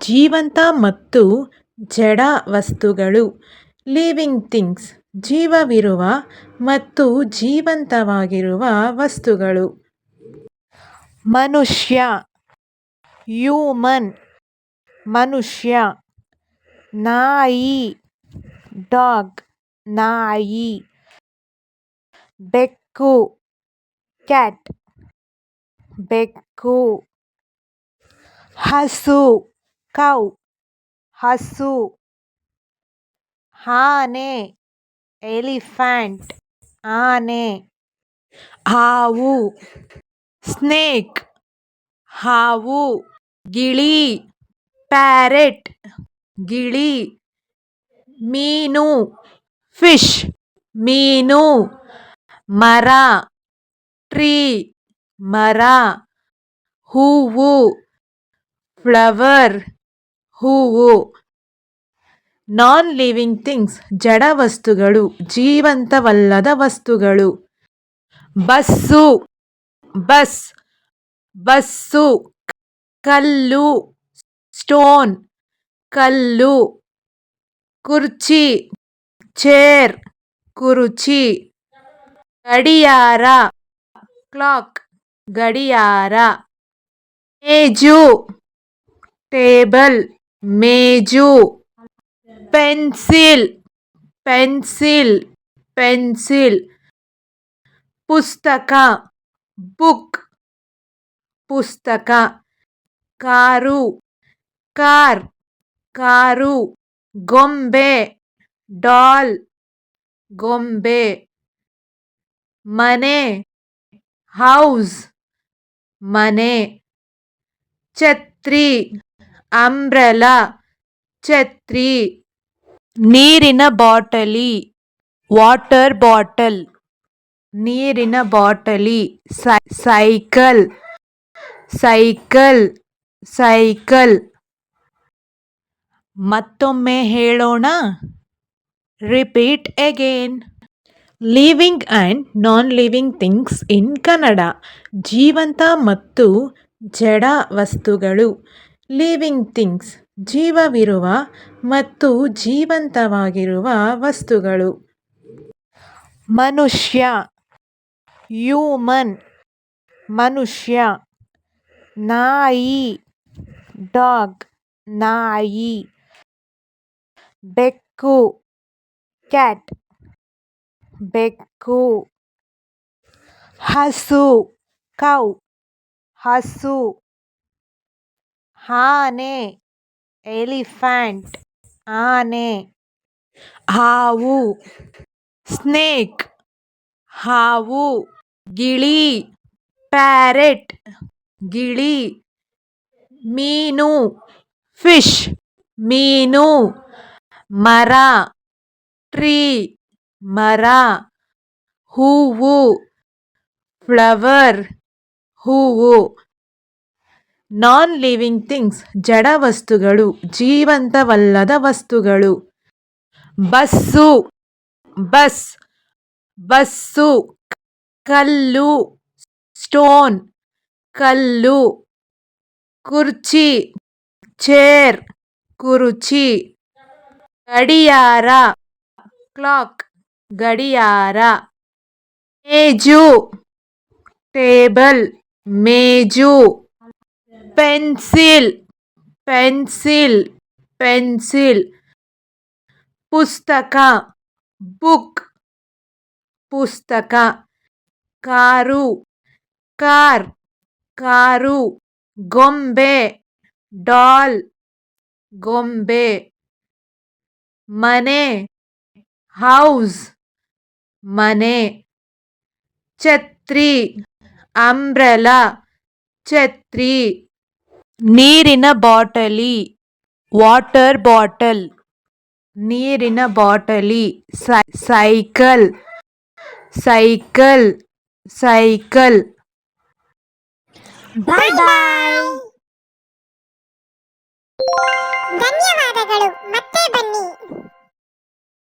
ಜೀವಂತ ಮತ್ತು ಜಡ ವಸ್ತುಗಳು ಲಿವಿಂಗ್ ಥಿಂಗ್ಸ್ ಜೀವವಿರುವ ಮತ್ತು ಜೀವಂತವಾಗಿರುವ ವಸ್ತುಗಳು. ಮನುಷ್ಯ ಹ್ಯೂಮನ್ ಮನುಷ್ಯ. ನಾಯಿ ಡಾಗ್ ನಾಯಿ. ಬೆಕ್ಕು ಕ್ಯಾಟ್ ಬೆಕ್ಕು. ಹಸು ಕೌ ಹಸು. ಆನೆ ಎಲಿಫೆಂಟ್ ಆನೆ. ಹಾವು ಸ್ನೇಕ್ ಹಾವು. ಗಿಳಿ ಪ್ಯಾರೆಟ್ ಗಿಳಿ. ಮೀನು ಫಿಶ್ ಮೀನು. ಮರ ಟ್ರೀ ಮರ. ಹೂವು ಫ್ಲವರ್ ಹೂವು. ನಾನ್ ಲಿವಿಂಗ್ ಥಿಂಗ್ಸ್ ಜಡ ವಸ್ತುಗಳು ಜೀವಂತವಲ್ಲದ ವಸ್ತುಗಳು. Bus bus bus. ಕಲ್ಲು ಸ್ಟೋನ್ ಕಲ್ಲು. ಕುರ್ಚಿ ಚೇರ್ ಕುರ್ಚಿ. ಗಡಿಯಾರ ಕ್ಲಾಕ್ ಗಡಿಯಾರ. ಮೇಜು ಟೇಬಲ್ ಮೇಜು. Pencil pencil pencil. ಪುಸ್ತಕ ಬುಕ್ ಪುಸ್ತಕ. Car car car. ಗೊಂಬೆ ಡಾಲ್ ಗೊಂಬೆ. ಮನೆ ಹೌಸ್ ಮನೆ. ಛತ್ರಿ ಅಂಬ್ರೆಲಾ ಛತ್ರಿ. ನೀರಿನ ಬಾಟಲಿ ವಾಟರ್ ಬಾಟಲ್ ನೀರಿನ ಬಾಟಲಿ. Cycle cycle cycle. ಮತ್ತೊಮ್ಮೆ ಹೇಳೋಣ. Repeat again. Living and non living things in Kannada. ಜೀವಂತ ಮತ್ತು ಜಡ ವಸ್ತುಗಳು ಲಿವಿಂಗ್ ಥಿಂಗ್ಸ್ ಜೀವವಿರುವ ಮತ್ತು ಜೀವಂತವಾಗಿರುವ ವಸ್ತುಗಳು. ಮನುಷ್ಯ ಹ್ಯೂಮನ್ ಮನುಷ್ಯ. ನಾಯಿ ಡಾಗ್ ನಾಯಿ. ಬೆಕ್ಕು ಕ್ಯಾಟ್ ಬೆಕ್ಕು. ಹಸು ಕೌ ಹಸು. ಆನೆ ಎಲಿಫೆಂಟ್ ಆನೆ. ಹಾವು ಸ್ನೇಕ್ ಹಾವು. ಗಿಳಿ ಪ್ಯಾರೆಟ್ ಗಿಳಿ. ಮೀನು ಫಿಶ್ ಮೀನು. ಮರ ಟ್ರೀ ಮರ. ಹೂವು ಫ್ಲವರ್ ಹೂವು. ನಾನ್ ಲಿವಿಂಗ್ ಥಿಂಗ್ಸ್ ಜಡ ವಸ್ತುಗಳು ಜೀವಂತವಲ್ಲದ ವಸ್ತುಗಳು. Bus bus bus. ಕಲ್ಲು ಸ್ಟೋನ್ ಕಲ್ಲು. ಕುರ್ಚಿ ಚೇರ್ ಕುರ್ಚಿ. ಗಡಿಯಾರ ಕ್ಲಾಕ್ ಗಡಿಯಾರ. ಮೇಜು ಟೇಬಲ್ ಮೇಜು. Pencil pencil pencil. ಪುಸ್ತಕ ಬುಕ್ ಪುಸ್ತಕ. Car car car. ಗೊಂಬೆ ಡಾಲ್ ಗೊಂಬೆ. ಮನೆ ಹೌಸ್ ಮನೆ. ಛತ್ರಿ ಅಂಬ್ರೆಲಾ ಛತ್ರಿ. ನೀರಿನ ಬಾಟಲಿ ವಾಟರ್ ಬಾಟಲ್ ನೀರಿನ ಬಾಟಲಿ. Cycle cycle cycle. Bye bye. ಧನ್ಯವಾದಗಳು. ಮತ್ತೆ ಬನ್ನಿ.